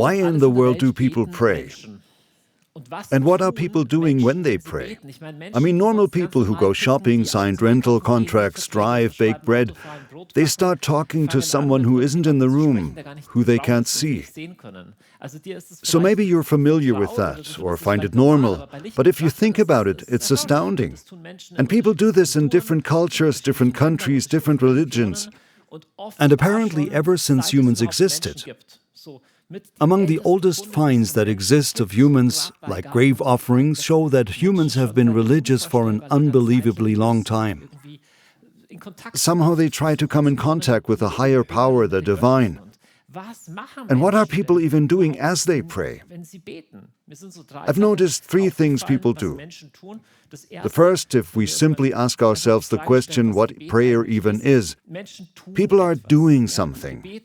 Why in the world do people pray? And what are people doing when they pray? I mean, normal people who go shopping, sign rental contracts, drive, bake bread, they start talking to someone who isn't in the room, who they can't see. So maybe you're familiar with that, or find it normal, but if you think about it, it's astounding. And people do this in different cultures, different countries, different religions, and apparently ever since humans existed. Among the oldest finds that exist of humans, like grave offerings, show that humans have been religious for an unbelievably long time. Somehow they try to come in contact with a higher power, the divine. And what are people even doing as they pray? I've noticed 3 things people do. The first, if we simply ask ourselves the question what prayer even is, people are doing something.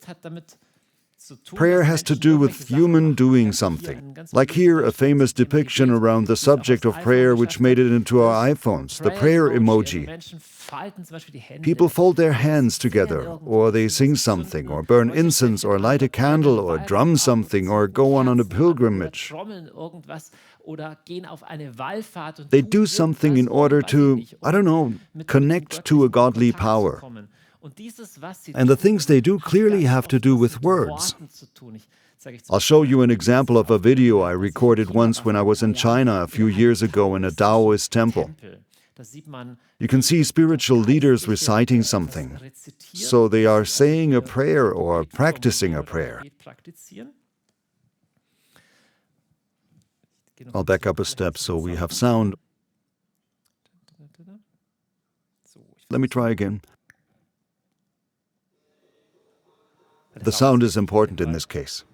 Prayer has to do with human doing something. Like here, a famous depiction around the subject of prayer which made it into our iPhones, the prayer emoji. People fold their hands together, or they sing something, or burn incense, or light a candle, or drum something, or go on a pilgrimage. They do something in order to, connect to a godly power. And the things they do clearly have to do with words. I'll show you an example of a video I recorded once when I was in China a few years ago in a Taoist temple. You can see spiritual leaders reciting something. So they are saying a prayer or practicing a prayer. I'll back up a step so we have sound. Let me try again. The sound is important in this case.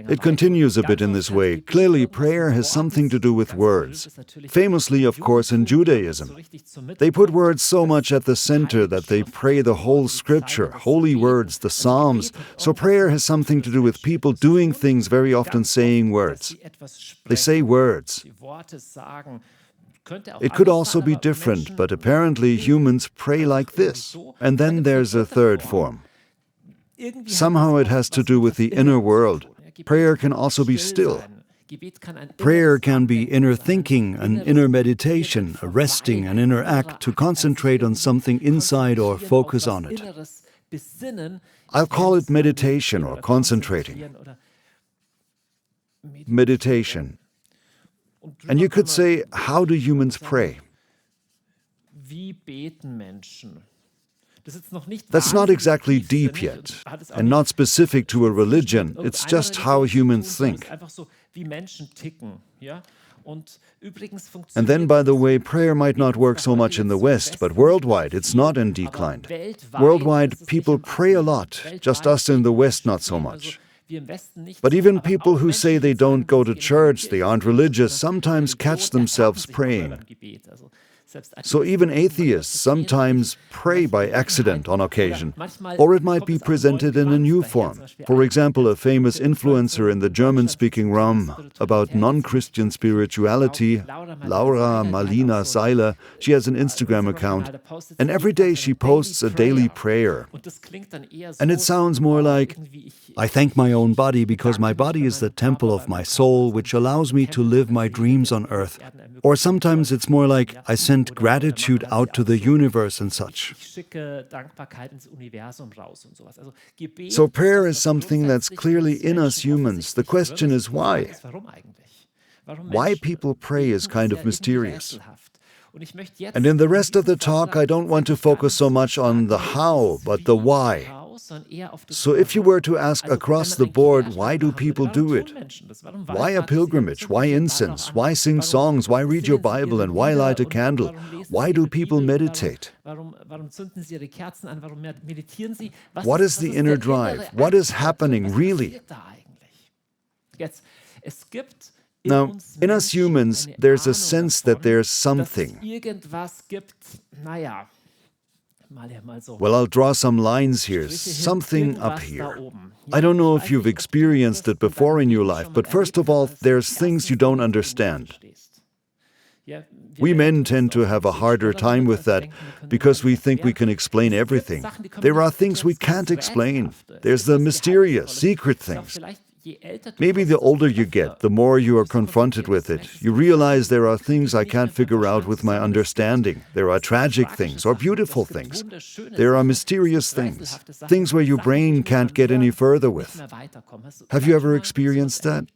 It continues a bit in this way. Clearly, prayer has something to do with words. Famously, of course, in Judaism. They put words so much at the center that they pray the whole scripture, holy words, the Psalms. So prayer has something to do with people doing things, very often saying words. They say words. It could also be different, but apparently humans pray like this. And then there's a third form. Somehow it has to do with the inner world. Prayer can also be still. Prayer can be inner thinking, an inner meditation, a resting, an inner act to concentrate on something inside or focus on it. I'll call it meditation or concentrating. Meditation. And you could say, how do humans pray? That's not exactly deep yet, and not specific to a religion, it's just how humans think. And then, by the way, prayer might not work so much in the West, but worldwide it's not in decline. Worldwide, people pray a lot, just us in the West not so much. But even people who say they don't go to church, they aren't religious, sometimes catch themselves praying. So even atheists sometimes pray by accident on occasion, or it might be presented in a new form. For example, a famous influencer in the German-speaking realm about non-Christian spirituality, Laura Marlina Seiler, she has an Instagram account, and every day she posts a daily prayer. And it sounds more like, I thank my own body because my body is the temple of my soul, which allows me to live my dreams on earth. Or sometimes it's more like, I send gratitude out to the universe and such. So prayer is something that's clearly in us humans. The question is why? Why people pray is kind of mysterious. And in the rest of the talk, I don't want to focus so much on the how, but the why. So if you were to ask across the board, why do people do it? Why a pilgrimage? Why incense? Why sing songs? Why read your Bible? And why light a candle? Why do people meditate? What is the inner drive? What is happening really? Now, in us humans, there's a sense that there's something. Well, I'll draw some lines here, something up here. I don't know if you've experienced it before in your life, but first of all, there's things you don't understand. We men tend to have a harder time with that because we think we can explain everything. There are things we can't explain. There's the mysterious, secret things. Maybe the older you get, the more you are confronted with it. You realize there are things I can't figure out with my understanding. There are tragic things or beautiful things. There are mysterious things, things where your brain can't get any further with. Have you ever experienced that?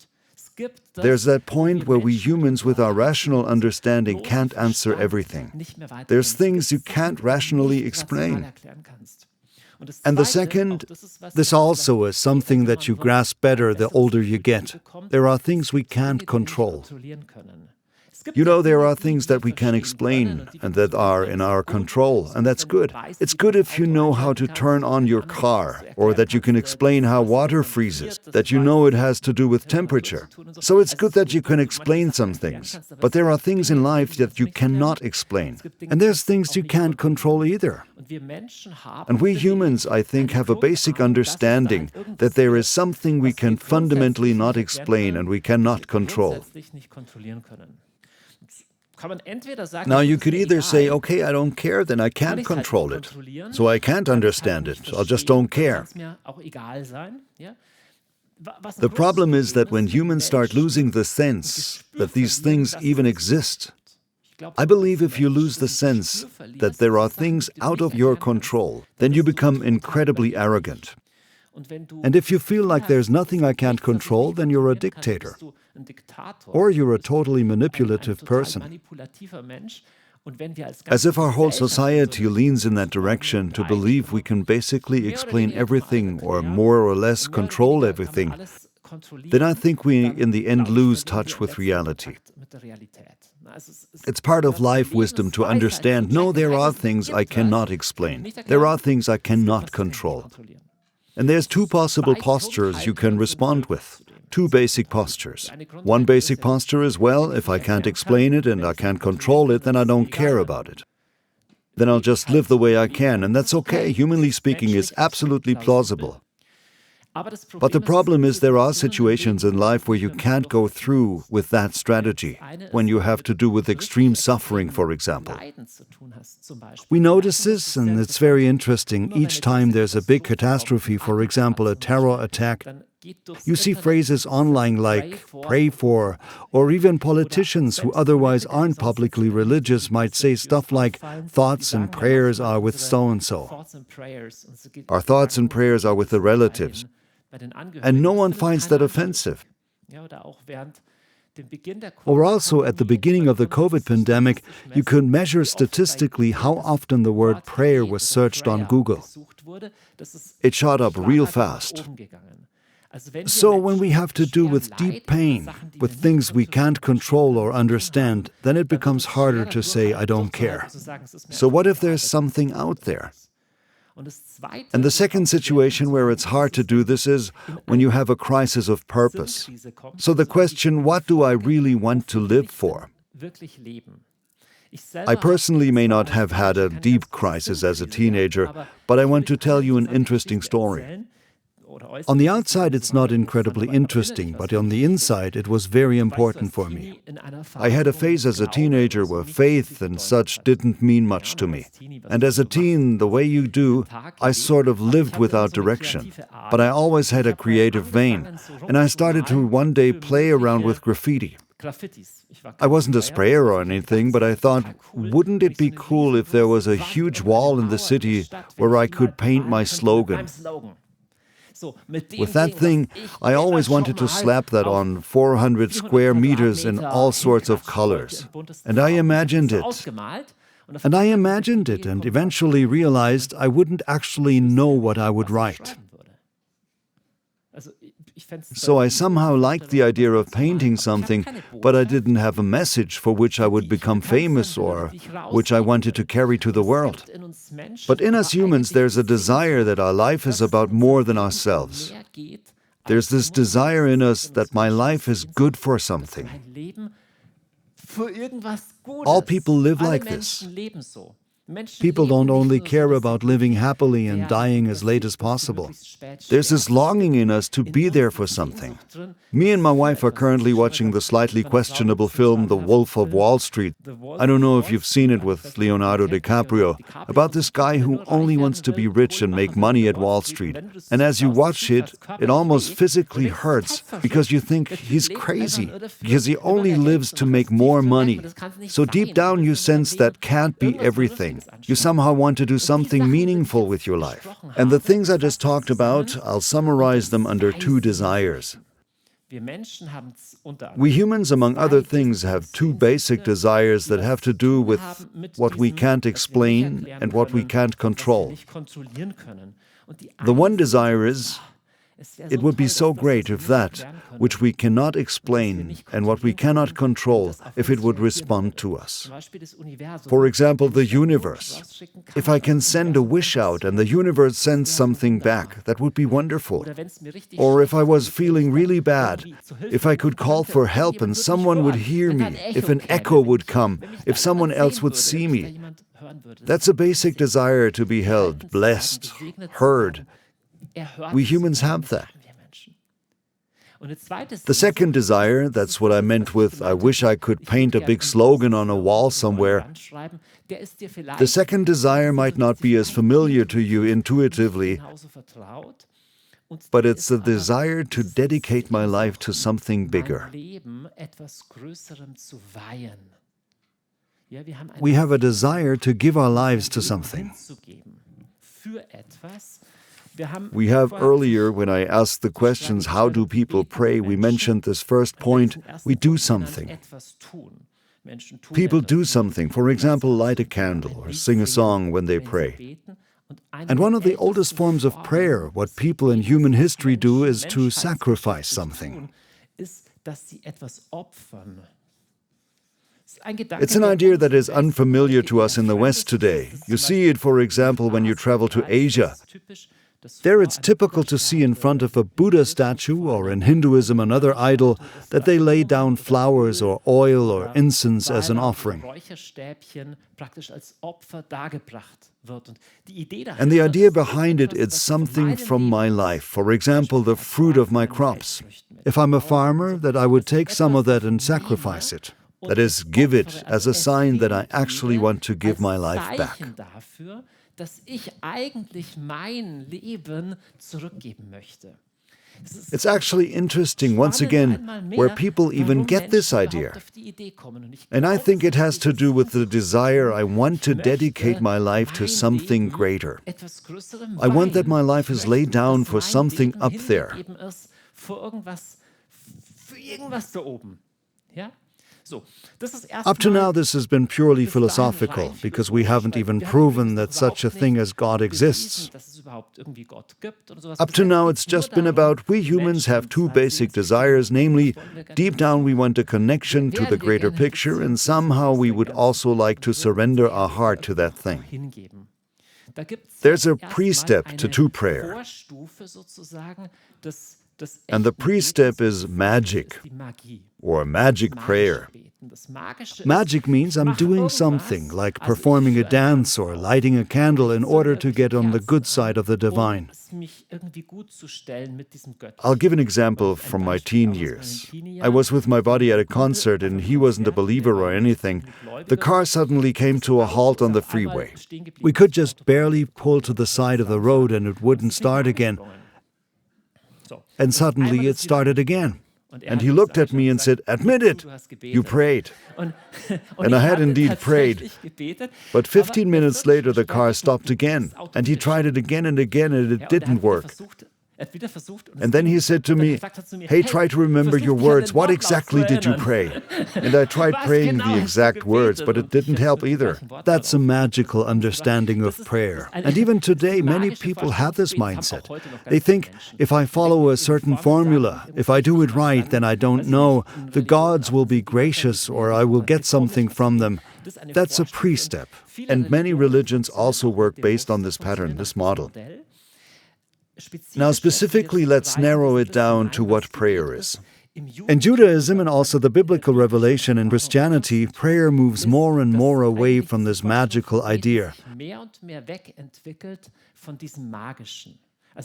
There's that point where we humans with our rational understanding can't answer everything. There's things you can't rationally explain. And the second, this also is something that you grasp better the older you get. There are things we can't control. You know, there are things that we can explain and that are in our control, and that's good. It's good if you know how to turn on your car, or that you can explain how water freezes, that you know it has to do with temperature. So it's good that you can explain some things. But there are things in life that you cannot explain. And there's things you can't control either. And we humans, I think, have a basic understanding that there is something we can fundamentally not explain and we cannot control. Now you could either say, okay, I don't care, then I can't control it. So I can't understand it, I just don't care. The problem is that when humans start losing the sense that these things even exist, I believe if you lose the sense that there are things out of your control, then you become incredibly arrogant. And if you feel like there's nothing I can't control, then you're a dictator. Or you're a totally manipulative person. As if our whole society leans in that direction to believe we can basically explain everything or more or less control everything, then I think we in the end lose touch with reality. It's part of life wisdom to understand, no, there are things I cannot explain. There are things I cannot control. And there's two possible postures you can respond with. Two basic postures. One basic posture is, well, if I can't explain it and I can't control it, then I don't care about it. Then I'll just live the way I can, and that's okay. Humanly speaking, is absolutely plausible. But the problem is there are situations in life where you can't go through with that strategy, when you have to do with extreme suffering, for example. We notice this, and it's very interesting. Each time there's a big catastrophe, for example, a terror attack, you see phrases online like, pray for, or even politicians who otherwise aren't publicly religious might say stuff like, thoughts and prayers are with so-and-so. Our thoughts and prayers are with the relatives. And no one finds that offensive. Or also, at the beginning of the COVID pandemic, you could measure statistically how often the word prayer was searched on Google. It shot up real fast. So when we have to do with deep pain, with things we can't control or understand, then it becomes harder to say, I don't care. So what if there's something out there? And the second situation where it's hard to do this is when you have a crisis of purpose. So the question, what do I really want to live for? I personally may not have had a deep crisis as a teenager, but I want to tell you an interesting story. On the outside, it's not incredibly interesting, but on the inside, it was very important for me. I had a phase as a teenager where faith and such didn't mean much to me. And as a teen, the way you do, I sort of lived without direction. But I always had a creative vein, and I started to one day play around with graffiti. I wasn't a sprayer or anything, but I thought, wouldn't it be cool if there was a huge wall in the city where I could paint my slogan? With that thing, I always wanted to slap that on 400 square meters in all sorts of colors. And I imagined it. And eventually realized I wouldn't actually know what I would write. So I somehow liked the idea of painting something, but I didn't have a message for which I would become famous or which I wanted to carry to the world. But in us humans, there's a desire that our life is about more than ourselves. There's this desire in us that my life is good for something. All people live like this. People don't only care about living happily and dying as late as possible. There's this longing in us to be there for something. Me and my wife are currently watching the slightly questionable film The Wolf of Wall Street. I don't know if you've seen it with Leonardo DiCaprio, about this guy who only wants to be rich and make money at Wall Street. And as you watch it, it almost physically hurts because you think he's crazy, because he only lives to make more money. So deep down you sense that can't be everything. You somehow want to do something meaningful with your life. And the things I just talked about, I'll summarize them under 2 desires. We humans, among other things, have 2 basic desires that have to do with what we can't explain and what we can't control. The one desire is, it would be so great if that, which we cannot explain and what we cannot control, if it would respond to us. For example, the universe. If I can send a wish out and the universe sends something back, that would be wonderful. Or if I was feeling really bad, if I could call for help and someone would hear me, if an echo would come, if someone else would see me. That's a basic desire to be held, blessed, heard. We humans have that. The second desire, that's what I meant with, I wish I could paint a big slogan on a wall somewhere. The second desire might not be as familiar to you intuitively, but it's the desire to dedicate my life to something bigger. We have a desire to give our lives to something. We have earlier, when I asked the questions, how do people pray, we mentioned this first point, we do something. People do something, for example, light a candle or sing a song when they pray. And one of the oldest forms of prayer, what people in human history do, is to sacrifice something. It's an idea that is unfamiliar to us in the West today. You see it, for example, when you travel to Asia. There it's typical to see in front of a Buddha statue, or in Hinduism another idol, that they lay down flowers or oil or incense as an offering. And the idea behind it is something from my life, for example, the fruit of my crops. If I'm a farmer, that I would take some of that and sacrifice it. That is, give it as a sign that I actually want to give my life back. It's actually interesting, once again, where people even get this idea. And I think it has to do with the desire I want to dedicate my life to something greater. I want that my life is laid down for something up there. Up to now, this has been purely philosophical, because we haven't even proven that such a thing as God exists. Up to now, it's just been about we humans have 2 basic desires, namely, deep down we want a connection to the greater picture, and somehow we would also like to surrender our heart to that thing. There's a pre-step to prayer. And the pre-step is magic, or magic prayer. Magic means I'm doing something, like performing a dance or lighting a candle in order to get on the good side of the divine. I'll give an example from my teen years. I was with my buddy at a concert and he wasn't a believer or anything. The car suddenly came to a halt on the freeway. We could just barely pull to the side of the road and it wouldn't start again. And suddenly it started again. And he looked at me and said, "Admit it, you prayed." And I had indeed prayed. But 15 minutes later the car stopped again. And he tried it again and again and it didn't work. And then he said to me, "Hey, try to remember your words. What exactly did you pray?" And I tried praying the exact words, but it didn't help either. That's a magical understanding of prayer. And even today, many people have this mindset. They think, if I follow a certain formula, if I do it right, then I don't know, the gods will be gracious or I will get something from them. That's a pre-step. And many religions also work based on this pattern, this model. Now, specifically, let's narrow it down to what prayer is. In Judaism and also the biblical revelation in Christianity, prayer moves more and more away from this magical idea.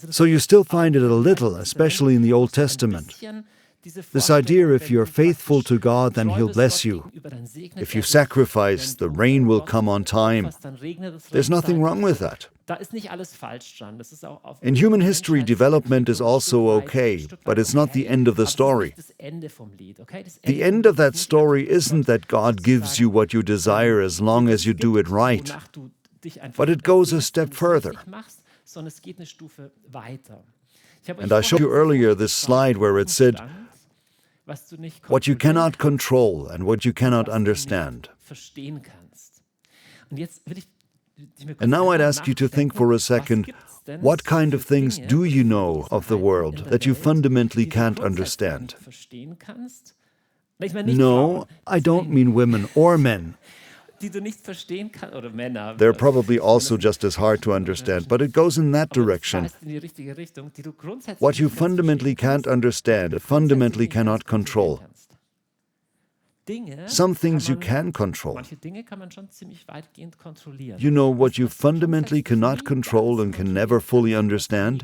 So you still find it a little, especially in the Old Testament. This idea, if you're faithful to God, then He'll bless you. If you sacrifice, the rain will come on time. There's nothing wrong with that. In human history, development is also okay, but it's not the end of the story. The end of that story isn't that God gives you what you desire as long as you do it right, but it goes a step further. And I showed you earlier this slide where it said, what you cannot control and what you cannot understand. And now I'd ask you to think for a second, what kind of things do you know of the world that you fundamentally can't understand? No, I don't mean women or men. They're probably also just as hard to understand, but it goes in that direction. What you fundamentally can't understand, fundamentally cannot control. Some things you can control. You know what you fundamentally cannot control and can never fully understand?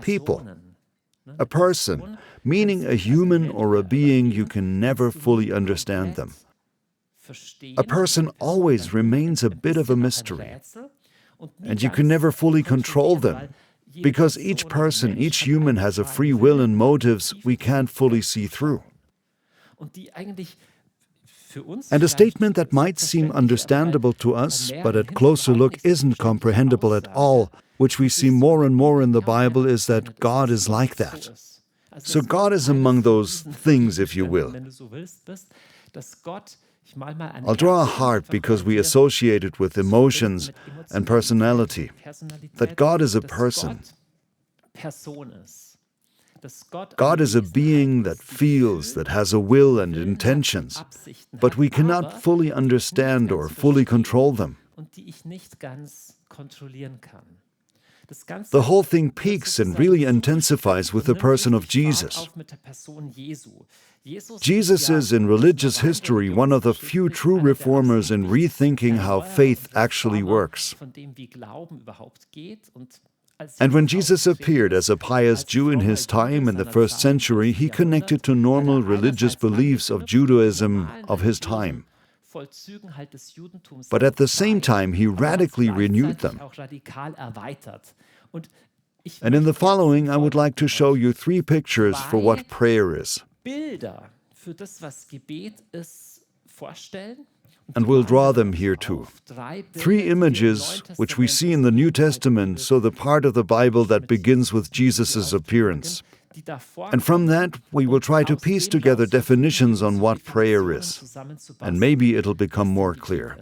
People. A person, meaning a human or a being, you can never fully understand them. A person always remains a bit of a mystery, and you can never fully control them, because each person, each human has a free will and motives we can't fully see through. And a statement that might seem understandable to us, but at closer look isn't comprehensible at all, which we see more and more in the Bible, is that God is like that. So God is among those things, if you will. I'll draw a heart because we associate it with emotions and personality, that God is a person. God is a being that feels, that has a will and intentions, but we cannot fully understand or fully control them. The whole thing peaks and really intensifies with the person of Jesus. Jesus is, in religious history, one of the few true reformers in rethinking how faith actually works. And when Jesus appeared as a pious Jew in his time in the first century, he connected to normal religious beliefs of Judaism of his time. But at the same time, he radically renewed them. And in the following, I would like to show you 3 pictures for what prayer is. And we'll draw them here too. 3 images which we see in the New Testament, so the part of the Bible that begins with Jesus' appearance. And from that, we will try to piece together definitions on what prayer is. And maybe it'll become more clear.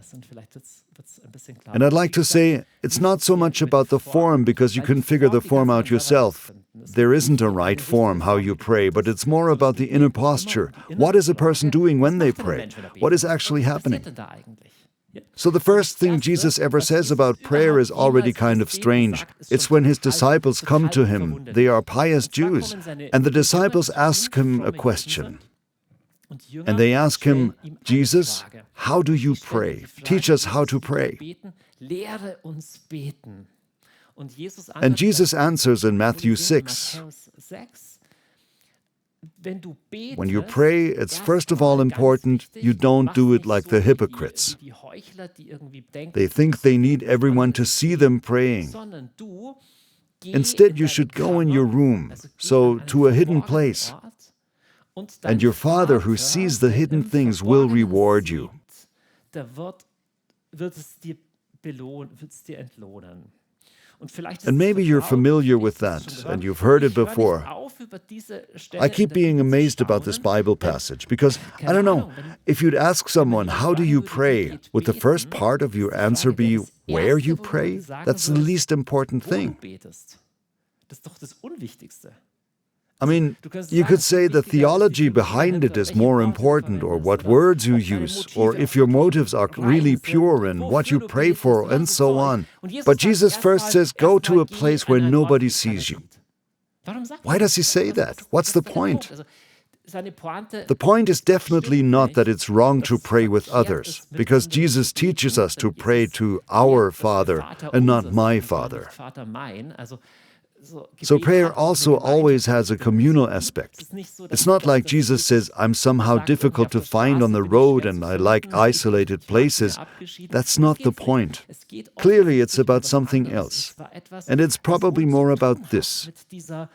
And I'd like to say, it's not so much about the form, because you can figure the form out yourself. There isn't a right form how you pray, but it's more about the inner posture. What is a person doing when they pray? What is actually happening? So the first thing Jesus ever says about prayer is already kind of strange. It's when his disciples come to him. They are pious Jews. And the disciples ask him a question. And they ask him, Jesus, how do you pray? Teach us how to pray. And Jesus answers in Matthew 6, when you pray, it's first of all important you don't do it like the hypocrites. They think they need everyone to see them praying. Instead, you should go in your room, so to a hidden place. And your Father who sees the hidden things will reward you. And maybe you're familiar with that, and you've heard it before. I keep being amazed about this Bible passage, because, I don't know, if you'd ask someone, how do you pray? Would the first part of your answer be where you pray? That's the least important thing. I mean, you could say the theology behind it is more important, or what words you use, or if your motives are really pure and what you pray for, and so on. But Jesus first says, go to a place where nobody sees you. Why does he say that? What's the point? The point is definitely not that it's wrong to pray with others, because Jesus teaches us to pray to our Father and not my Father. So prayer also always has a communal aspect. It's not like Jesus says, I'm somehow difficult to find on the road and I like isolated places. That's not the point. Clearly, it's about something else. And it's probably more about this.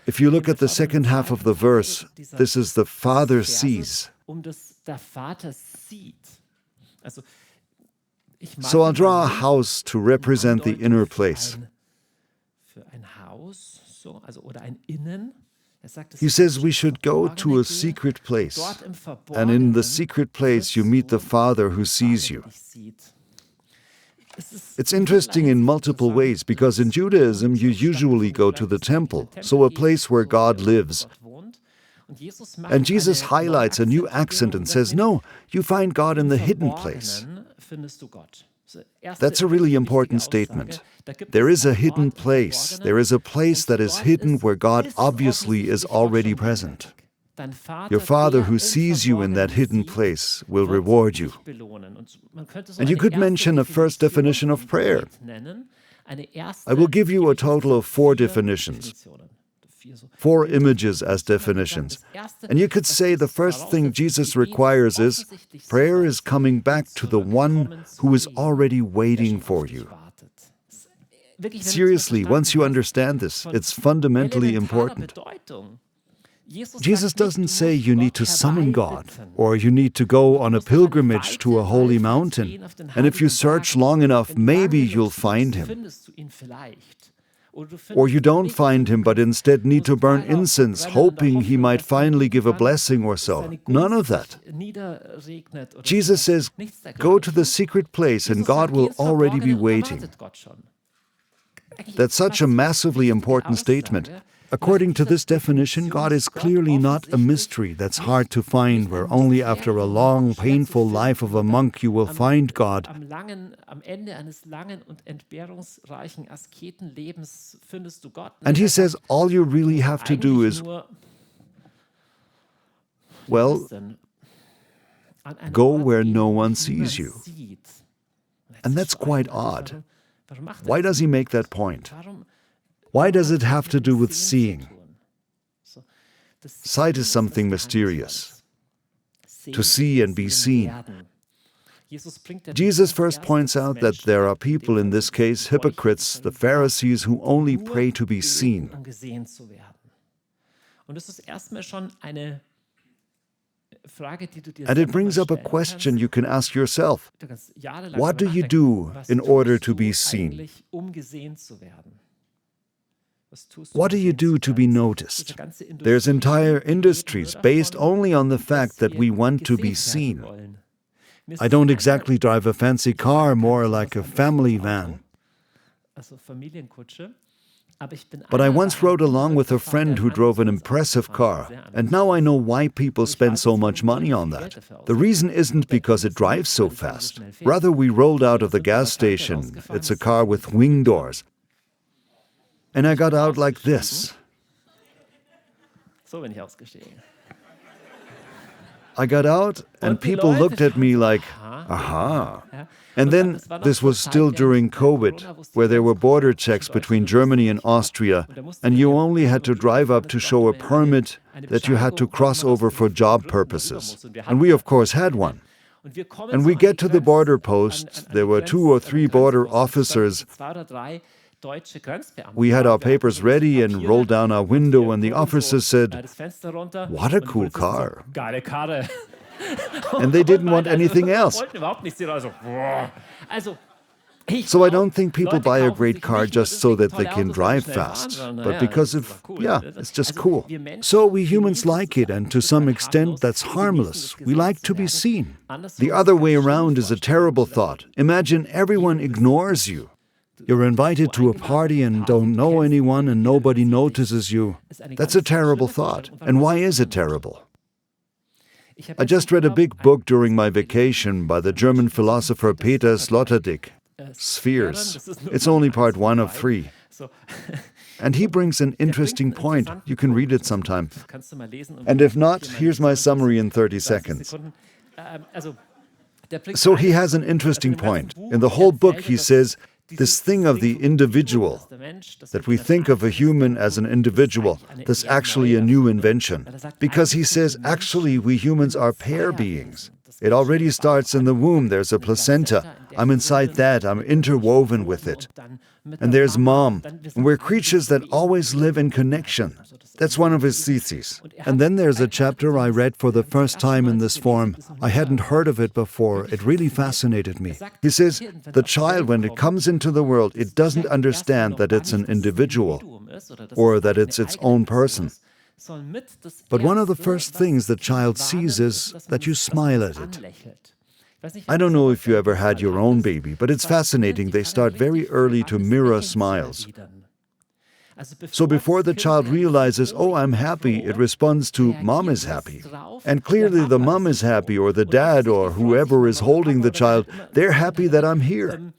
If you look at the second half of the verse, this is the Father sees. So I'll draw a house to represent the inner place. He says we should go to a secret place, and in the secret place you meet the Father who sees you. It's interesting in multiple ways, because in Judaism you usually go to the temple, so a place where God lives. And Jesus highlights a new accent and says, no, you find God in the hidden place. That's a really important statement. There is a hidden place. There is a place that is hidden where God obviously is already present. Your Father who sees you in that hidden place will reward you. And you could mention a first definition of prayer. I will give you a total of 4 definitions. 4 images as definitions. And you could say the first thing Jesus requires is, prayer is coming back to the one who is already waiting for you. Seriously, once you understand this, it's fundamentally important. Jesus doesn't say you need to summon God, or you need to go on a pilgrimage to a holy mountain, and if you search long enough, maybe you'll find Him. Or you don't find Him, but instead need to burn incense, hoping He might finally give a blessing or so. None of that. Jesus says, go to the secret place and God will already be waiting. That's such a massively important statement. According to this definition, God is clearly not a mystery that's hard to find, where only after a long, painful life of a monk you will find God. And He says all you really have to do is, well, go where no one sees you. And that's quite odd. Why does He make that point? Why does it have to do with seeing? Sight is something mysterious. To see and be seen. Jesus first points out that there are people, in this case hypocrites, the Pharisees, who only pray to be seen. And it brings up a question you can ask yourself. What do you do in order to be seen? What do you do to be noticed? There's entire industries based only on the fact that we want to be seen. I don't exactly drive a fancy car, more like a family van. But I once rode along with a friend who drove an impressive car, and now I know why people spend so much money on that. The reason isn't because it drives so fast. Rather, we rolled out of the gas station. It's a car with wing doors. And I got out like this. I got out, and people looked at me like, aha. And then, this was still during COVID, where there were border checks between Germany and Austria, and you only had to drive up to show a permit that you had to cross over for job purposes. And we, of course, had one. And we get to the border post, there were 2 or 3 border officers. We had our papers ready and rolled down our window, and the officer said, "What a cool car." And they didn't want anything else. So I don't think people buy a great car just so that they can drive fast, but because of, it's just cool. So we humans like it, and to some extent that's harmless. We like to be seen. The other way around is a terrible thought. Imagine everyone ignores you. You're invited to a party and don't know anyone and nobody notices you. That's a terrible thought. And why is it terrible? I just read a big book during my vacation by the German philosopher Peter Sloterdijk, Spheres. It's only part 1 of 3. And he brings an interesting point. You can read it sometime. And if not, here's my summary in 30 seconds. So he has an interesting point. In the whole book, he says, this thing of the individual, that we think of a human as an individual, that's actually a new invention. Because he says, actually, we humans are pair beings. It already starts in the womb. There's a placenta. I'm inside that. I'm interwoven with it. And there's mom. And we're creatures that always live in connection. That's one of his theses. And then there's a chapter I read for the first time in this form. I hadn't heard of it before. It really fascinated me. He says, the child, when it comes into the world, it doesn't understand that it's an individual or that it's its own person. But one of the first things the child sees is that you smile at it. I don't know if you ever had your own baby, but it's fascinating. They start very early to mirror smiles. So before the child realizes, oh, I'm happy, it responds to, mom is happy. And clearly the mom is happy, or the dad, or whoever is holding the child, they're happy that I'm here.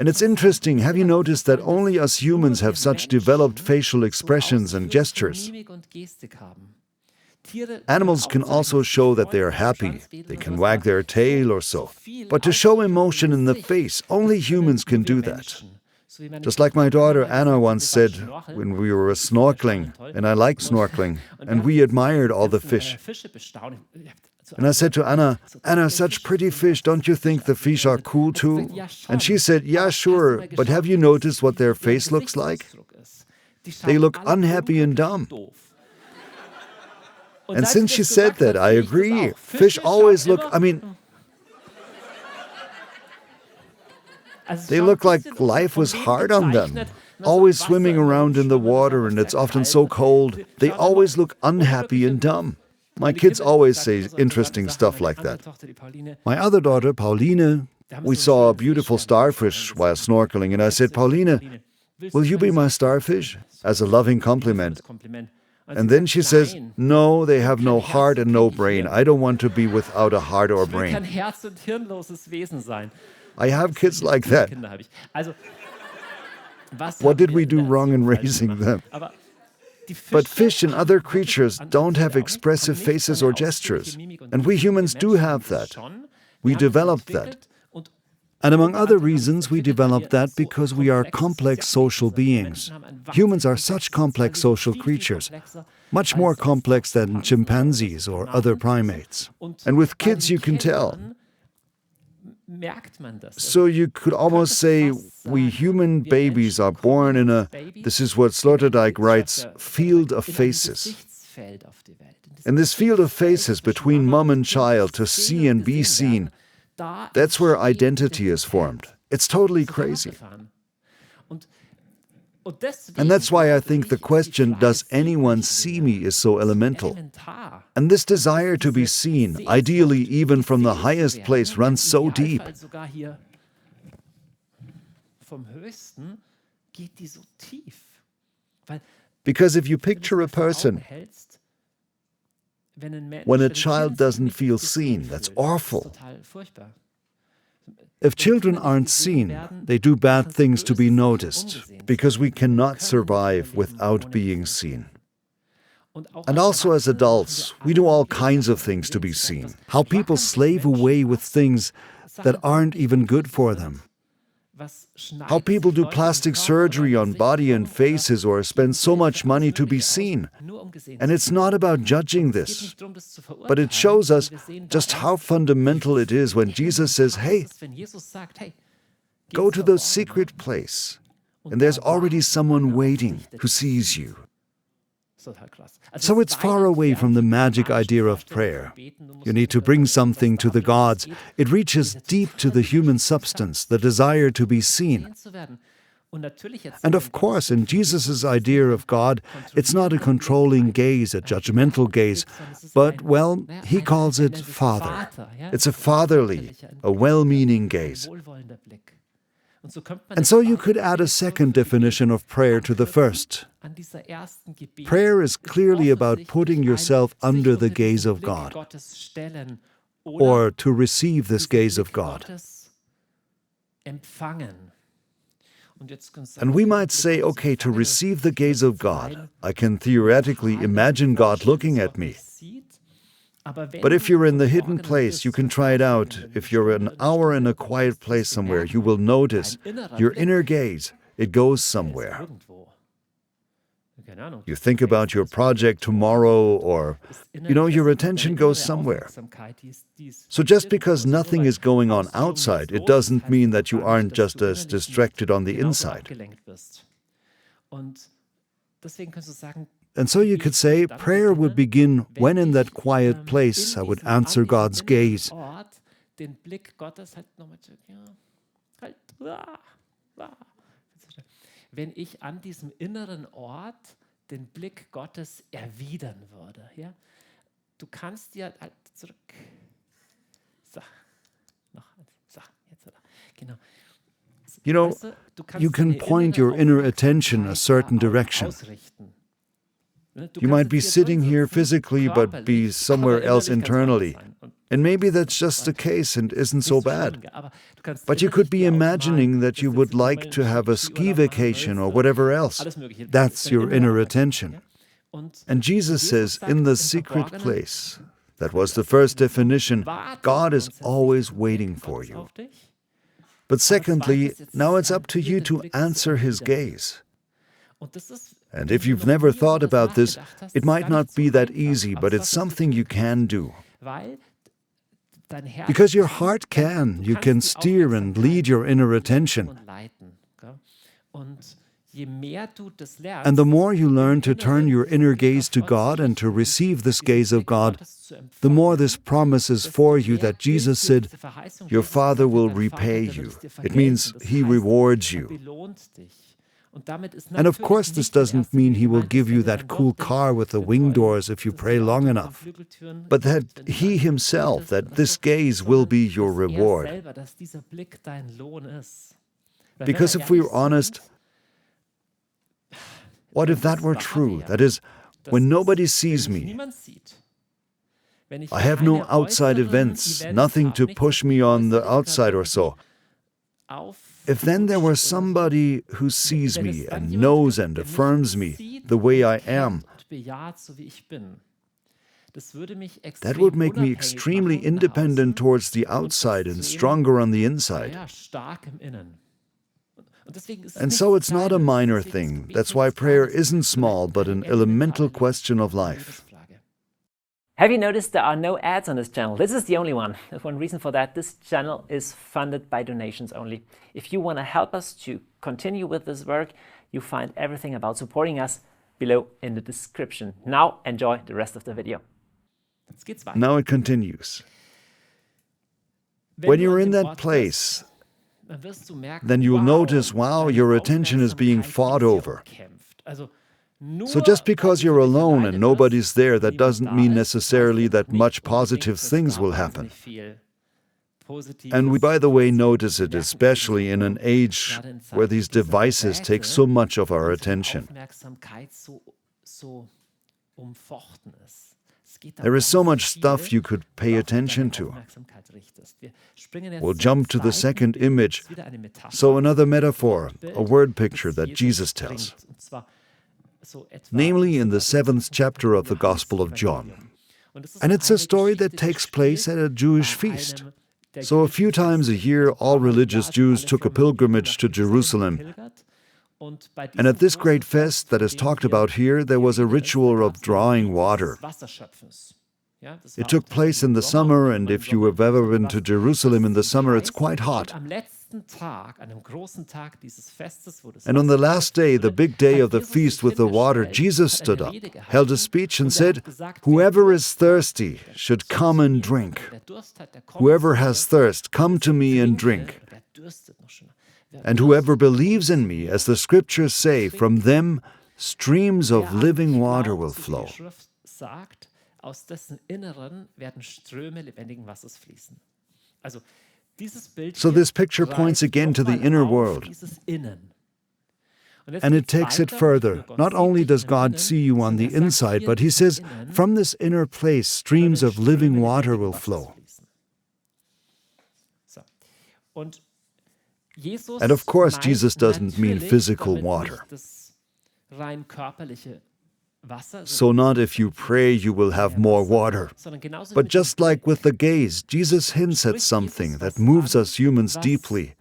And it's interesting, have you noticed that only us humans have such developed facial expressions and gestures? Animals can also show that they are happy. They can wag their tail or so. But to show emotion in the face, only humans can do that. Just like my daughter Anna once said when we were snorkeling, and I like snorkeling, and we admired all the fish. And I said to Anna, Anna, such pretty fish, don't you think the fish are cool too? And she said, yeah, sure, but have you noticed what their face looks like? They look unhappy and dumb. And since she said that, I agree. Fish always look, they look like life was hard on them. Always swimming around in the water, and it's often so cold. They always look unhappy and dumb. My kids always say interesting stuff like that. My other daughter, Pauline, we saw a beautiful starfish while snorkeling, and I said, Pauline, will you be my starfish? As a loving compliment. And then she says, no, they have no heart and no brain. I don't want to be without a heart or brain. I have kids like that. What did we do wrong in raising them? But fish and other creatures don't have expressive faces or gestures. And we humans do have that. We developed that. And among other reasons, we developed that because we are complex social beings. Humans are such complex social creatures, much more complex than chimpanzees or other primates. And with kids, you can tell. So you could almost say we human babies are born in a, this is what Sloterdijk writes, field of faces. In this field of faces between mom and child, to see and be seen, that's where identity is formed. It's totally crazy. And that's why I think the question, does anyone see me, is so elemental. And this desire to be seen, ideally even from the highest place, runs so deep. Because if you picture a person, when a child doesn't feel seen, that's awful. If children aren't seen, they do bad things to be noticed, because we cannot survive without being seen. And also as adults, we do all kinds of things to be seen. How people slave away with things that aren't even good for them. How people do plastic surgery on body and faces or spend so much money to be seen. And it's not about judging this, but it shows us just how fundamental it is when Jesus says, hey, go to the secret place, and there's already someone waiting who sees you. So it's far away from the magic idea of prayer. You need to bring something to the gods. It reaches deep to the human substance, the desire to be seen. And of course, in Jesus' idea of God, it's not a controlling gaze, a judgmental gaze, but, well, he calls it Father. It's a fatherly, a well-meaning gaze. And so you could add a second definition of prayer to the first. Prayer is clearly about putting yourself under the gaze of God, or to receive this gaze of God. And we might say, okay, to receive the gaze of God, I can theoretically imagine God looking at me. But if you're in the hidden place, you can try it out. If you're an hour in a quiet place somewhere, you will notice your inner gaze, it goes somewhere. You think about your project tomorrow, or, your attention goes somewhere. So just because nothing is going on outside, it doesn't mean that you aren't just as distracted on the inside. And so you could say, prayer would begin when in that quiet place I would answer God's gaze. Wenn ich an diesem inneren Ort den Blick Gottes erwidern würde. Ja? Du kannst dir halt zurück. So, noch eins. So, jetzt oder. Genau. You can point your inner attention a certain direction. You might be sitting here physically, but be somewhere else internally. And maybe that's just the case and isn't so bad. But you could be imagining that you would like to have a ski vacation or whatever else. That's your inner attention. And Jesus says, in the secret place, that was the first definition, God is always waiting for you. But secondly, now it's up to you to answer His gaze. And if you've never thought about this, it might not be that easy, but it's something you can do. Because your heart can. You can steer and lead your inner attention. And the more you learn to turn your inner gaze to God and to receive this gaze of God, the more this promise is for you that Jesus said, your Father will repay you. It means He rewards you. And of course, this doesn't mean He will give you that cool car with the wing doors if you pray long enough, but that He Himself, that this gaze will be your reward. Because if we were honest, what if that were true? That is, when nobody sees me, I have no outside events, nothing to push me on the outside or so. If then there were somebody who sees me and knows and affirms me the way I am, that would make me extremely independent towards the outside and stronger on the inside. And so it's not a minor thing. That's why prayer isn't small, but an elemental question of life. Have you noticed there are no ads on this channel? This is the only one. There's one reason for that. This channel is funded by donations only. If you want to help us to continue with this work, you find everything about supporting us below in the description. Now enjoy the rest of the video. Now it continues. When you're in that place, then you'll notice, wow, your attention is being fought over. So just because you're alone and nobody's there, that doesn't mean necessarily that much positive things will happen. And we, by the way, notice it especially in an age where these devices take so much of our attention. There is so much stuff you could pay attention to. We'll jump to the second image. So another metaphor, a word picture that Jesus tells. Namely in the 7th chapter of the Gospel of John. And it's a story that takes place at a Jewish feast. So a few times a year, all religious Jews took a pilgrimage to Jerusalem. And at this great fest that is talked about here, there was a ritual of drawing water. It took place in the summer, and if you have ever been to Jerusalem in the summer, it's quite hot. And on the last day, the big day of the feast with the water, Jesus stood up, held a speech and said, "Whoever is thirsty should come and drink. Whoever has thirst, come to me and drink. And whoever believes in me, as the scriptures say, from them streams of living water will flow." So this picture points again to the inner world. And it takes it further. Not only does God see you on the inside, but He says, from this inner place, streams of living water will flow. And of course, Jesus doesn't mean physical water. So not if you pray you will have more water. But just like with the gaze, Jesus hints at something that moves us humans deeply.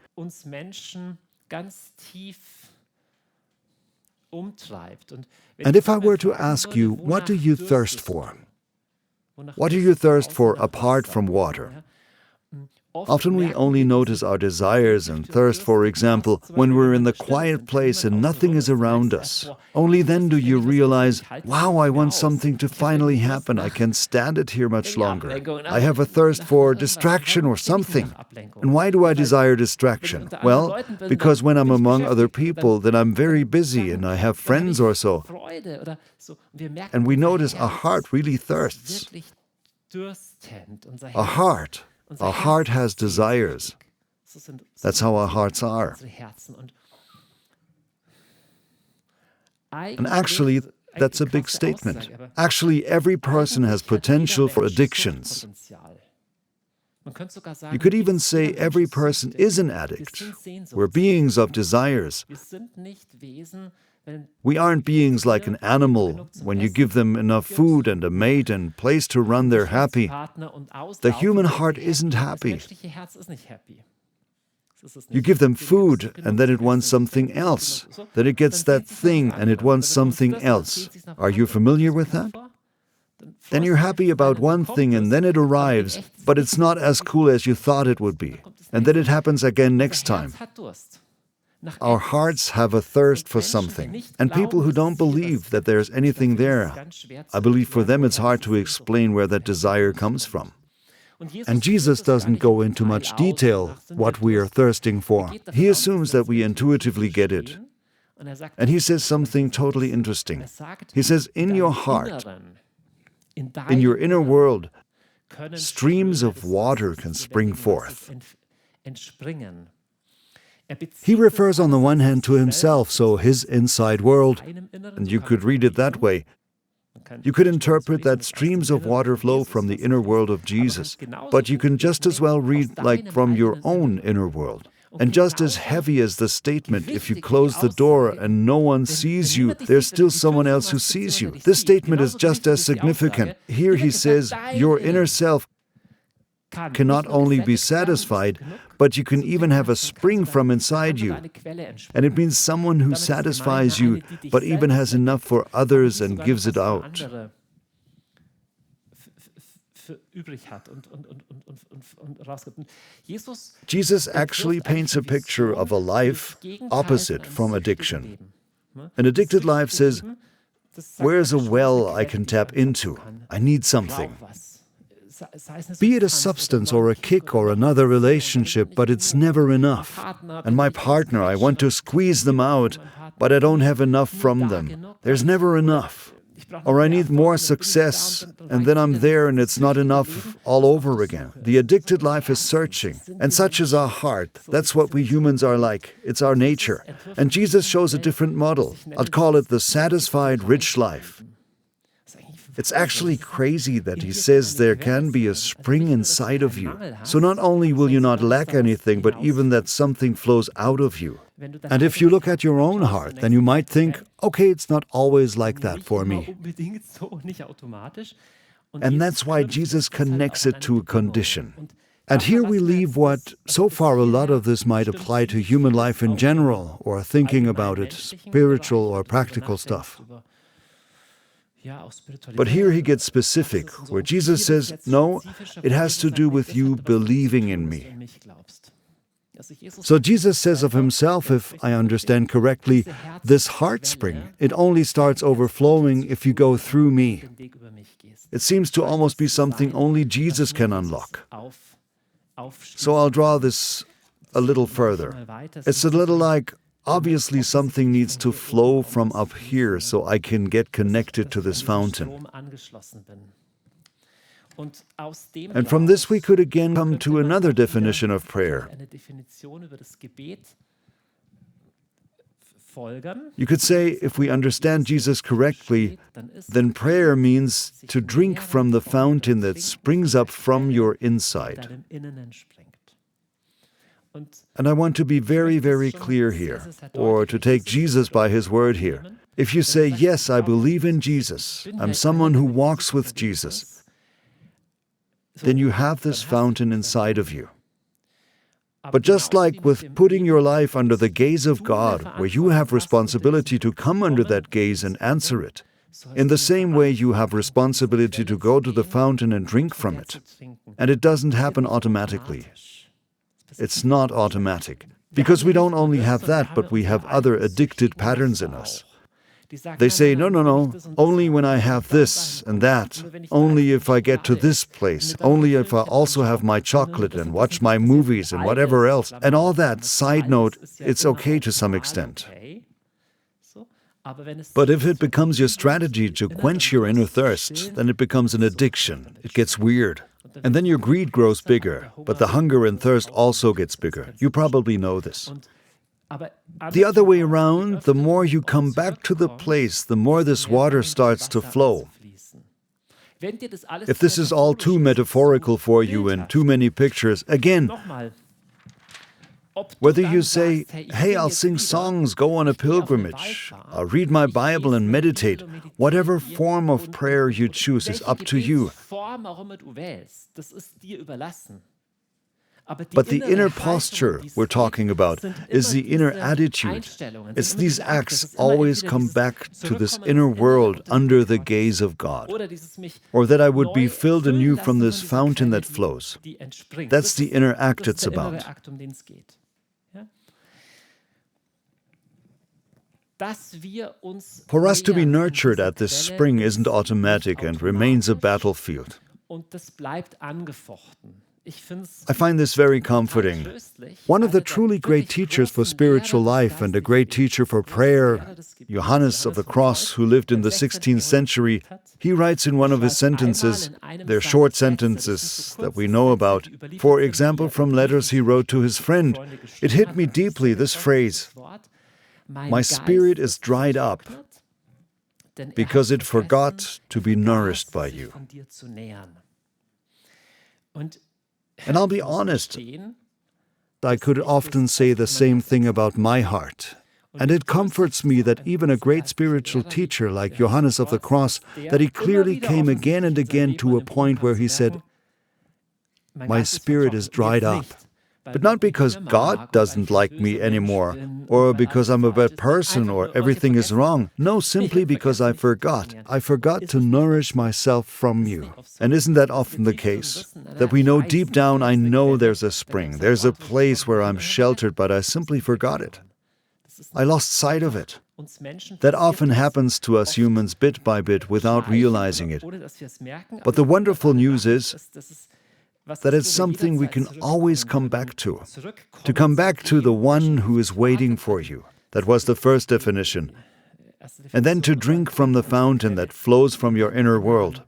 And if I were to ask you, what do you thirst for? What do you thirst for apart from water? Often we only notice our desires and thirst, for example, when we're in the quiet place and nothing is around us. Only then do you realize, wow, I want something to finally happen. I can't stand it here much longer. I have a thirst for distraction or something. And why do I desire distraction? Well, because when I'm among other people, then I'm very busy and I have friends or so. And we notice our heart really thirsts. Our heart has desires. That's how our hearts are. And actually, that's a big statement. Actually, every person has potential for addictions. You could even say every person is an addict. We're beings of desires. We aren't beings like an animal. When you give them enough food and a mate and place to run, they're happy. The human heart isn't happy. You give them food and then it wants something else. Then it gets that thing and it wants something else. Are you familiar with that? Then you're happy about one thing and then it arrives, but it's not as cool as you thought it would be. And then it happens again next time. Our hearts have a thirst for something, and people who don't believe that there's anything there, I believe for them it's hard to explain where that desire comes from. And Jesus doesn't go into much detail what we are thirsting for. He assumes that we intuitively get it. And he says something totally interesting. He says, in your heart, in your inner world, streams of water can spring forth. He refers on the one hand to himself, so his inside world, and you could read it that way. You could interpret that streams of water flow from the inner world of Jesus, but you can just as well read like from your own inner world. And just as heavy as the statement, if you close the door and no one sees you, there's still someone else who sees you. This statement is just as significant. Here he says, your inner self can not only be satisfied, but you can even have a spring from inside you. And it means someone who satisfies you, but even has enough for others and gives it out. Jesus actually paints a picture of a life opposite from addiction. An addicted life says, where's a well I can tap into? I need something. Be it a substance or a kick or another relationship, but it's never enough. And my partner, I want to squeeze them out, but I don't have enough from them. There's never enough. Or I need more success, and then I'm there and it's not enough all over again. The addicted life is searching, and such is our heart. That's what we humans are like. It's our nature. And Jesus shows a different model. I'd call it the satisfied, rich life. It's actually crazy that he says there can be a spring inside of you. So not only will you not lack anything, but even that something flows out of you. And if you look at your own heart, then you might think, okay, it's not always like that for me. And that's why Jesus connects it to a condition. And here we leave what, so far a lot of this might apply to human life in general, or thinking about it, spiritual or practical stuff. But here he gets specific, where Jesus says, no, it has to do with you believing in me. So Jesus says of himself, if I understand correctly, this heart spring, it only starts overflowing if you go through me. It seems to almost be something only Jesus can unlock. So I'll draw this a little further. It's a little like, obviously something needs to flow from up here so I can get connected to this fountain. And from this we could again come to another definition of prayer. You could say, if we understand Jesus correctly, then prayer means to drink from the fountain that springs up from your inside. And I want to be very, very clear here, or to take Jesus by his word here. If you say, yes, I believe in Jesus, I'm someone who walks with Jesus, then you have this fountain inside of you. But just like with putting your life under the gaze of God, where you have responsibility to come under that gaze and answer it, in the same way you have responsibility to go to the fountain and drink from it. And it doesn't happen automatically. It's not automatic. Because we don't only have that, but we have other addicted patterns in us. They say, no, only when I have this and that, only if I get to this place, only if I also have my chocolate and watch my movies and whatever else, and all that. Side note, it's okay to some extent. But if it becomes your strategy to quench your inner thirst, then it becomes an addiction. It gets weird. And then your greed grows bigger, but the hunger and thirst also gets bigger. You probably know this. The other way around, the more you come back to the place, the more this water starts to flow. If this is all too metaphorical for you and too many pictures, again, whether you say, hey, I'll sing songs, go on a pilgrimage, I'll read my Bible and meditate, whatever form of prayer you choose is up to you. But the inner posture we're talking about is the inner attitude. It's these acts always come back to this inner world under the gaze of God. Or that I would be filled anew from this fountain that flows. That's the inner act it's about. For us to be nurtured at this spring isn't automatic and remains a battlefield. I find this very comforting. One of the truly great teachers for spiritual life and a great teacher for prayer, Johannes of the Cross, who lived in the 16th century, he writes in one of his sentences, they're short sentences that we know about, for example, from letters he wrote to his friend. It hit me deeply, this phrase, "My spirit is dried up because it forgot to be nourished by you." And I'll be honest, I could often say the same thing about my heart. And it comforts me that even a great spiritual teacher like Johannes of the Cross, that he clearly came again and again to a point where he said, my spirit is dried up. But not because God doesn't like me anymore, or because I'm a bad person, or everything is wrong. No, simply because I forgot. I forgot to nourish myself from you. And isn't that often the case? That we know deep down, I know there's a spring, there's a place where I'm sheltered, but I simply forgot it. I lost sight of it. That often happens to us humans bit by bit without realizing it. But the wonderful news is that it's something we can always come back to come back to the one who is waiting for you. That was the first definition. And then to drink from the fountain that flows from your inner world.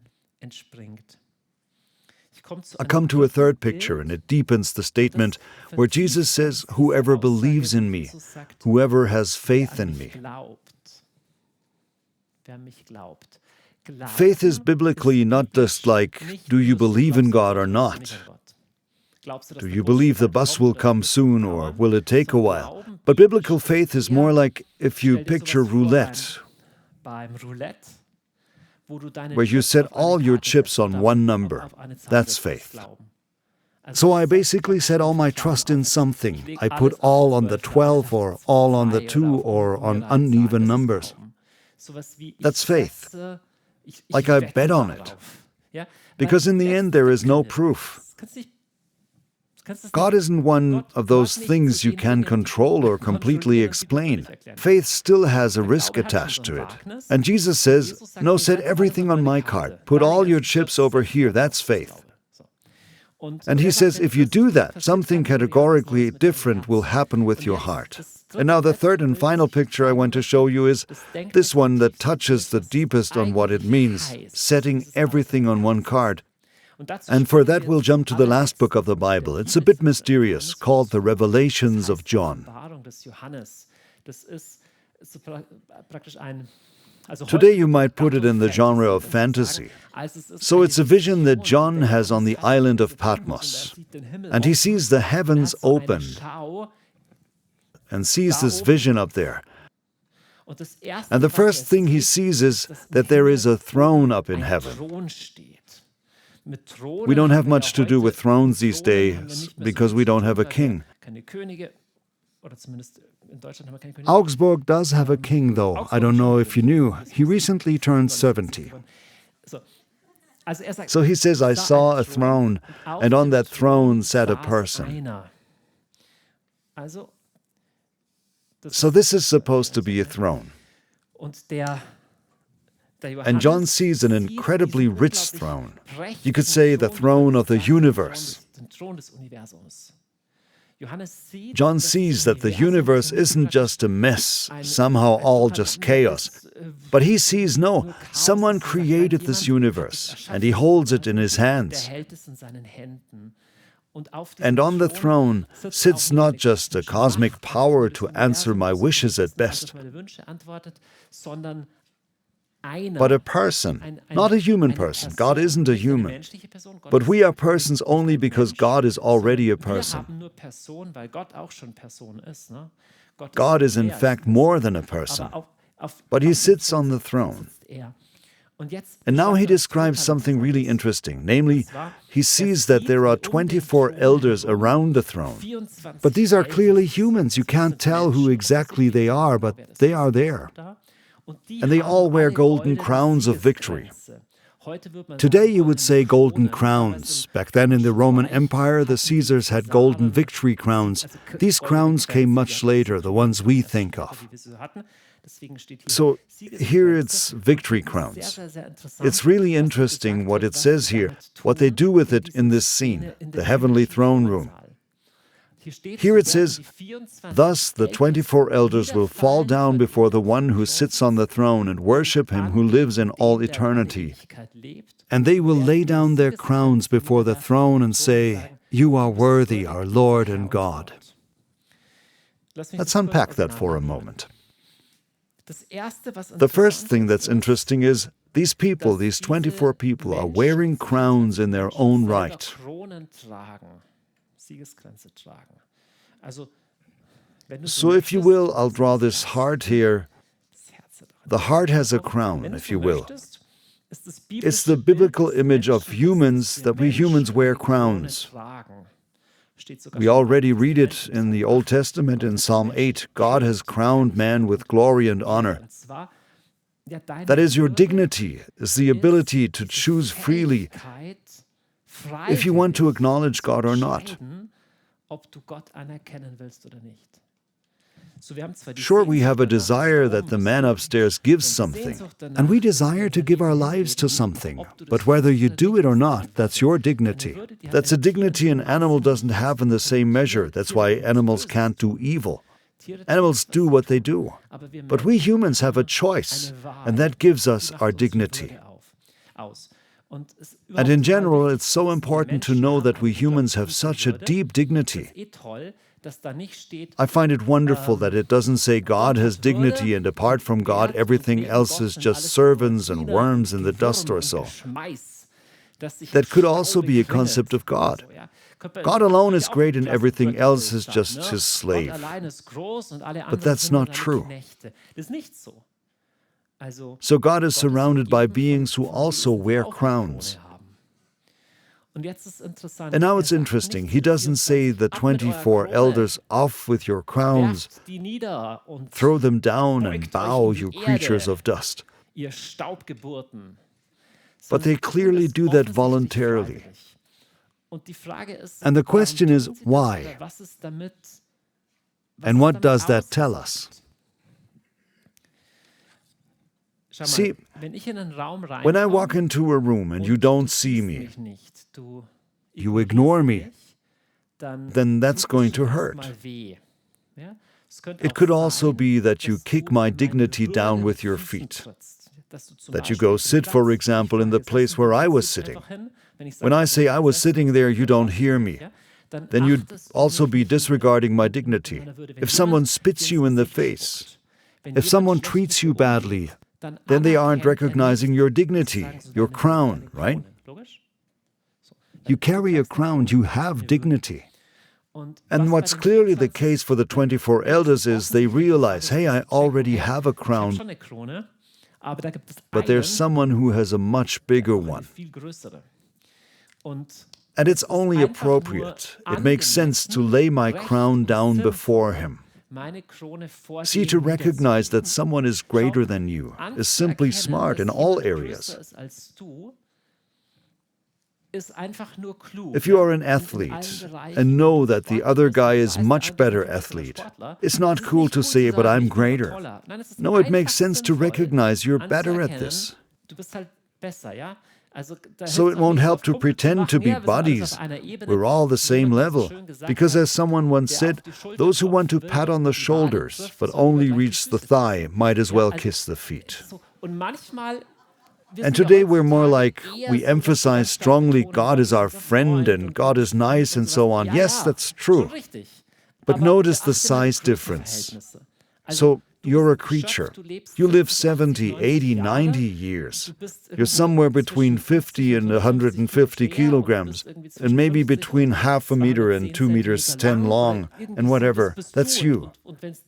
I come to a third picture, and it deepens the statement where Jesus says, whoever believes in me, whoever has faith in me. Faith is biblically not just like, do you believe in God or not? Do you believe the bus will come soon or will it take a while? But biblical faith is more like if you picture roulette, where you set all your chips on one number. That's faith. So I basically set all my trust in something. I put all on the 12 or all on the 2 or on uneven numbers. That's faith. Like I bet on it. Because in the end there is no proof. God isn't one of those things you can control or completely explain. Faith still has a risk attached to it. And Jesus says, no, set everything on my card. Put all your chips over here. That's faith. And he says, if you do that, something categorically different will happen with your heart. And now the third and final picture I want to show you is this one that touches the deepest on what it means, setting everything on one card. And for that we'll jump to the last book of the Bible. It's a bit mysterious, called the Revelations of John. Today you might put it in the genre of fantasy. So it's a vision that John has on the island of Patmos. And he sees the heavens opened and sees this vision up there. And the first thing he sees is that there is a throne up in heaven. We don't have much to do with thrones these days because we don't have a king. Augsburg does have a king, though. I don't know if you knew. He recently turned 70. So he says, I saw a throne, and on that throne sat a person. So this is supposed to be a throne. And John sees an incredibly rich throne. You could say the throne of the universe. John sees that the universe isn't just a mess, somehow all just chaos. But he sees, no, someone created this universe, and he holds it in his hands. And on the throne sits not just a cosmic power to answer my wishes at best, but a person, not a human person. God isn't a human. But we are persons only because God is already a person. God is in fact more than a person. But he sits on the throne. And now he describes something really interesting, namely, he sees that there are 24 elders around the throne. But these are clearly humans. You can't tell who exactly they are, but they are there. And they all wear golden crowns of victory. Today you would say golden crowns. Back then in the Roman Empire, the Caesars had golden victory crowns. These crowns came much later, the ones we think of. So here it's victory crowns. It's really interesting what it says here, what they do with it in this scene, the heavenly throne room. Here it says, thus the 24 elders will fall down before the one who sits on the throne and worship him who lives in all eternity. And they will lay down their crowns before the throne and say, you are worthy, our Lord and God. Let's unpack that for a moment. The first thing that's interesting is these people, these 24 people, are wearing crowns in their own right. So if you will, I'll draw this heart here. The heart has a crown, if you will. It's the biblical image of humans, that we humans wear crowns. We already read it in the Old Testament in Psalm 8. God has crowned man with glory and honor. That is, your dignity is the ability to choose freely if you want to acknowledge God or not. Sure, we have a desire that the man upstairs gives something, and we desire to give our lives to something. But whether you do it or not, that's your dignity. That's a dignity an animal doesn't have in the same measure. That's why animals can't do evil. Animals do what they do. But we humans have a choice, and that gives us our dignity. And in general, it's so important to know that we humans have such a deep dignity. I find it wonderful that it doesn't say God has dignity and apart from God everything else is just servants and worms in the dust or so. That could also be a concept of God. God alone is great and everything else is just his slave. But that's not true. So God is surrounded by beings who also wear crowns. And now it's interesting, he doesn't say the 24 elders, off with your crowns, throw them down and bow, you creatures of dust. But they clearly do that voluntarily. And the question is, why? And what does that tell us? See, when I walk into a room and you don't see me, you ignore me, then that's going to hurt. It could also be that you kick my dignity down with your feet. That you go sit, for example, in the place where I was sitting. When I say I was sitting there, you don't hear me. Then you'd also be disregarding my dignity. If someone spits you in the face, if someone treats you badly, then they aren't recognizing your dignity, your crown, right? You carry a crown, you have dignity. And what's clearly the case for the 24 elders is they realize, hey, I already have a crown, but there's someone who has a much bigger one. And it's only appropriate. It makes sense to lay my crown down before him. See, to recognize that someone is greater than you is simply smart in all areas. If you are an athlete and know that the other guy is much better athlete, it's not cool to say, but I'm greater. No, it makes sense to recognize you're better at this. So it won't help to pretend to be buddies. We're all the same level. Because as someone once said, those who want to pat on the shoulders but only reach the thigh might as well kiss the feet. And today we're more like, we emphasize strongly God is our friend and God is nice and so on. Yes, that's true. But notice the size difference. So you're a creature. You live 70, 80, 90 years. You're somewhere between 50 and 150 kilograms, and maybe between half a meter and 2 meters 10 long, and whatever. That's you.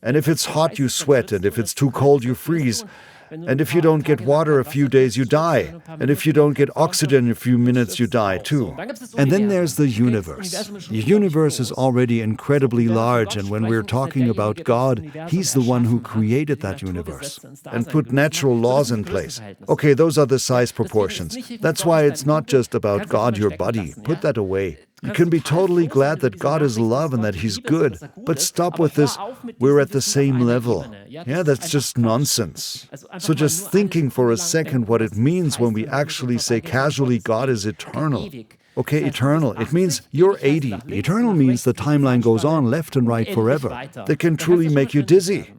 And if it's hot, you sweat, and if it's too cold, you freeze. And if you don't get water a few days, you die. And if you don't get oxygen in a few minutes, you die too. And then there's the universe. The universe is already incredibly large, and when we're talking about God, He's the one who created that universe and put natural laws in place. Okay, those are the size proportions. That's why it's not just about God, your buddy. Put that away. You can be totally glad that God is love and that He's good, but stop with this, we're at the same level. Yeah, that's just nonsense. So just thinking for a second what it means when we actually say casually God is eternal. Okay, eternal, it means you're 80. Eternal means the timeline goes on left and right forever. That can truly make you dizzy.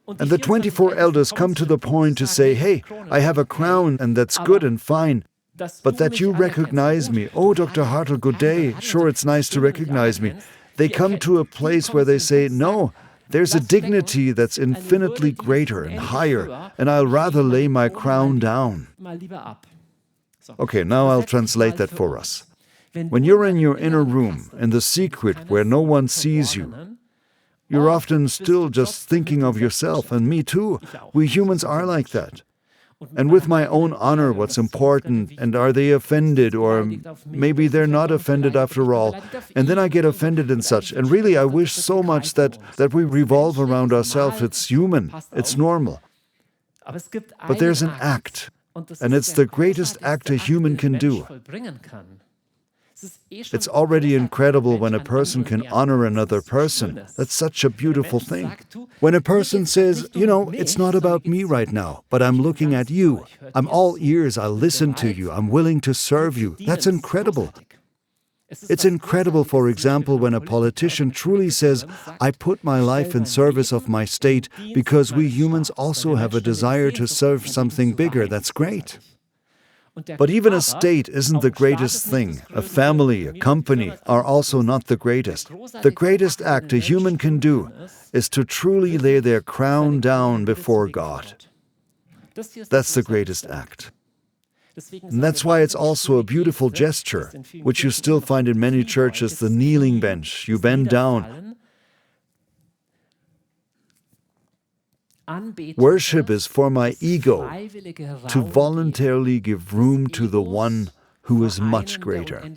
And the 24 elders come to the point to say, hey, I have a crown and that's good and fine. But that you recognize me. Oh, Dr. Hartl, good day. Sure, it's nice to recognize me. They come to a place where they say, no, there's a dignity that's infinitely greater and higher, and I'll rather lay my crown down. Okay, now I'll translate that for us. When you're in your inner room, in the secret where no one sees you, you're often still just thinking of yourself, and me too. We humans are like that. And with my own honor, what's important, and are they offended, or maybe they're not offended after all, and then I get offended and such. And really, I wish so much that we revolve around ourselves. It's human, it's normal. But there's an act, and it's the greatest act a human can do. It's already incredible when a person can honor another person. That's such a beautiful thing. When a person says, you know, it's not about me right now, but I'm looking at you. I'm all ears, I'll listen to you, I'm willing to serve you. That's incredible. It's incredible, for example, when a politician truly says, I put my life in service of my state because we humans also have a desire to serve something bigger. That's great. But even a state isn't the greatest thing. A family, a company are also not the greatest. The greatest act a human can do is to truly lay their crown down before God. That's the greatest act. And that's why it's also a beautiful gesture, which you still find in many churches, the kneeling bench. You bend down. Worship is for my ego to voluntarily give room to the one who is much greater.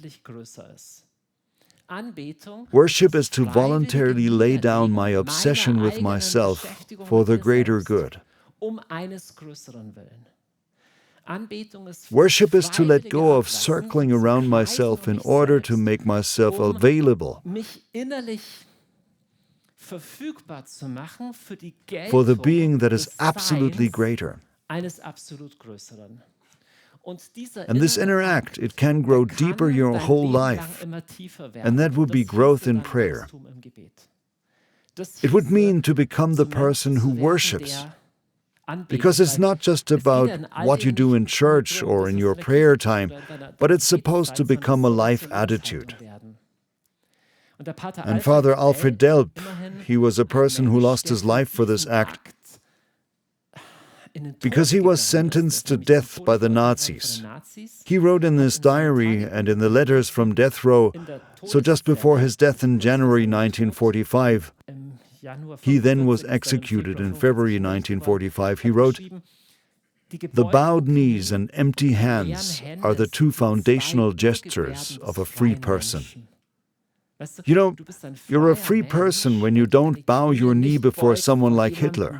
Worship is to voluntarily lay down my obsession with myself for the greater good. Worship is to let go of circling around myself in order to make myself available for the being that is absolutely greater. And this inner act, it can grow deeper your whole life, and that would be growth in prayer. It would mean to become the person who worships, because it's not just about what you do in church or in your prayer time, but it's supposed to become a life attitude. And Father Alfred Delp, he was a person who lost his life for this act. because he was sentenced to death by the Nazis. He wrote in his diary and in the letters from death row, so just before his death in January 1945, he then was executed in February 1945, he wrote, "The bowed knees and empty hands are the two foundational gestures of a free person." You know, you're a free person when you don't bow your knee before someone like Hitler.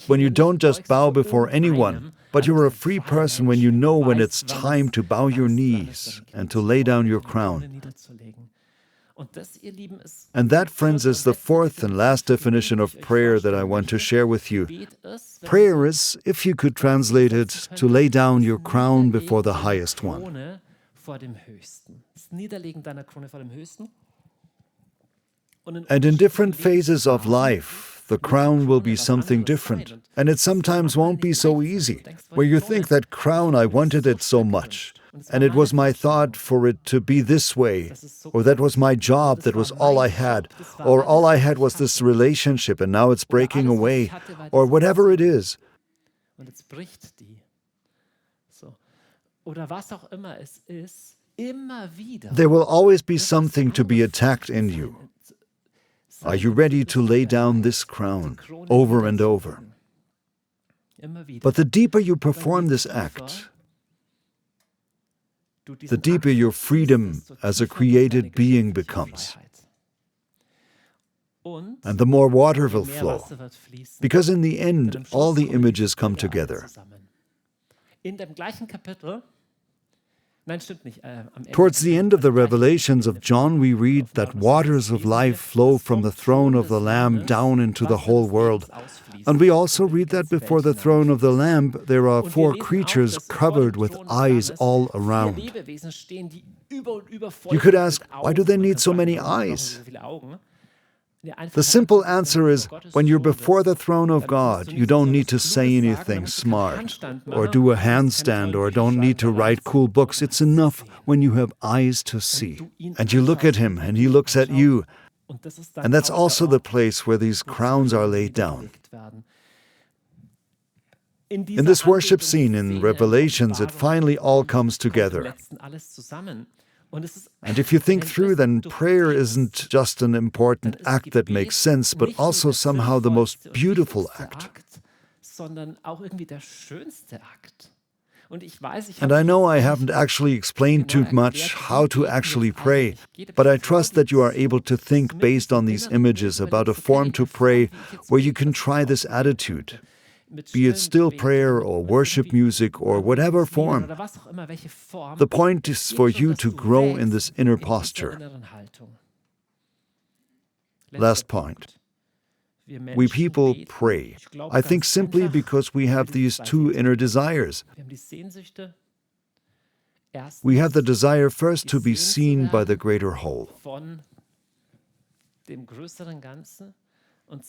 When you don't just bow before anyone, but you're a free person when you know when it's time to bow your knees and to lay down your crown. And that, friends, is the fourth and last definition of prayer that I want to share with you. Prayer is, if you could translate it, to lay down your crown before the highest one. And in different phases of life, the crown will be something different. And it sometimes won't be so easy, where you think that crown, I wanted it so much. And it was my thought for it to be this way, or that was my job, that was all I had, or all I had was this relationship and now it's breaking away, or whatever it is. There will always be something to be attacked in you. Are you ready to lay down this crown over and over? But the deeper you perform this act, the deeper your freedom as a created being becomes. And the more water will flow, because in the end, all the images come together. Towards the end of the Revelations of John, we read that waters of life flow from the throne of the Lamb down into the whole world. And we also read that before the throne of the Lamb, there are four creatures covered with eyes all around. You could ask, why do they need so many eyes? The simple answer is, when you're before the throne of God, you don't need to say anything smart, or do a handstand, or don't need to write cool books. It's enough when you have eyes to see. And you look at Him, and He looks at you. And that's also the place where these crowns are laid down. In this worship scene in Revelations, it finally all comes together. And if you think through, then prayer isn't just an important act that makes sense, but also somehow the most beautiful act. And I know I haven't actually explained too much how to actually pray, but I trust that you are able to think based on these images about a form to pray where you can try this attitude. Be it still prayer or worship music or whatever form. The point is for you to grow in this inner posture. Last point. We people pray, I think, simply because we have these two inner desires. We have the desire first to be seen by the greater whole.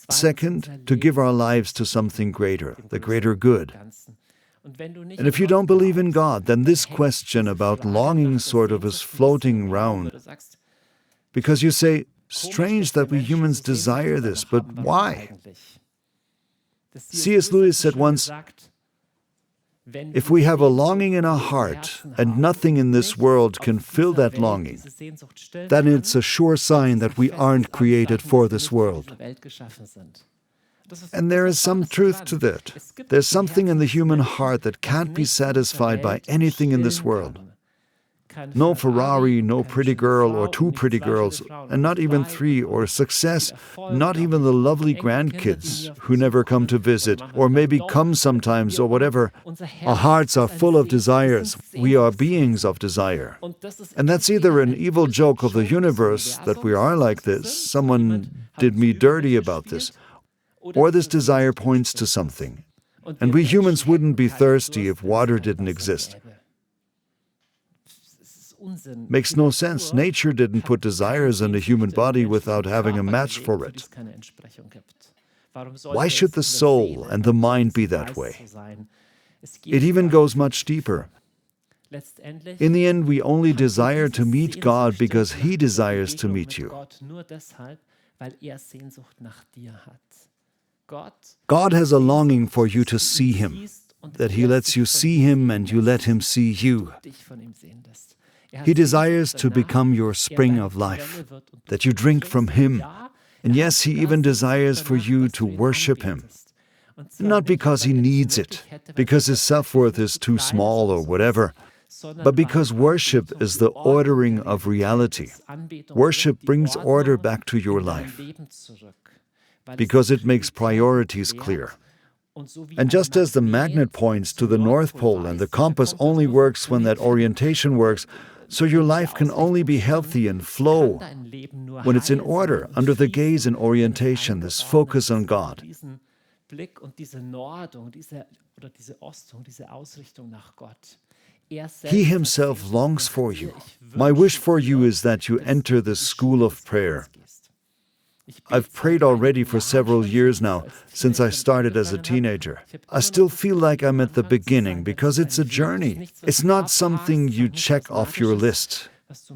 Second, to give our lives to something greater, the greater good. And if you don't believe in God, then this question about longing sort of is floating round. Because you say, strange that we humans desire this, but why? C.S. Lewis said once, if we have a longing in our heart and nothing in this world can fill that longing, then it's a sure sign that we aren't created for this world. And there is some truth to that. There's something in the human heart that can't be satisfied by anything in this world. No Ferrari, no pretty girl or two pretty girls, and not even three, or success, not even the lovely grandkids who never come to visit, or maybe come sometimes, or whatever. Our hearts are full of desires. We are beings of desire. And that's either an evil joke of the universe that we are like this, someone did me dirty about this, or this desire points to something. And we humans wouldn't be thirsty if water didn't exist. Makes no sense. Nature didn't put desires in the human body without having a match for it. Why should the soul and the mind be that way? It even goes much deeper. In the end, we only desire to meet God because He desires to meet you. God has a longing for you to see Him, that He lets you see Him and you let Him see you. He desires to become your spring of life, that you drink from Him. And yes, He even desires for you to worship Him. Not because He needs it, because His self-worth is too small or whatever, but because worship is the ordering of reality. Worship brings order back to your life, because it makes priorities clear. And just as the magnet points to the North Pole and the compass only works when that orientation works, so your life can only be healthy and flow when it's in order, under the gaze and orientation, this focus on God. He Himself longs for you. My wish for you is that you enter the school of prayer. I've prayed already for several years now, since I started as a teenager. I still feel like I'm at the beginning because it's a journey. It's not something you check off your list.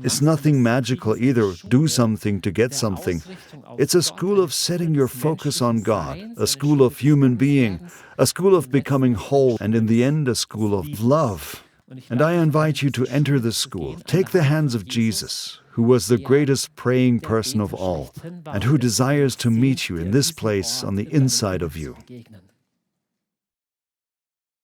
It's nothing magical either, do something to get something. It's a school of setting your focus on God, a school of human being, a school of becoming whole, and in the end, a school of love. And I invite you to enter this school. Take the hands of Jesus, who was the greatest praying person of all, and who desires to meet you in this place on the inside of you.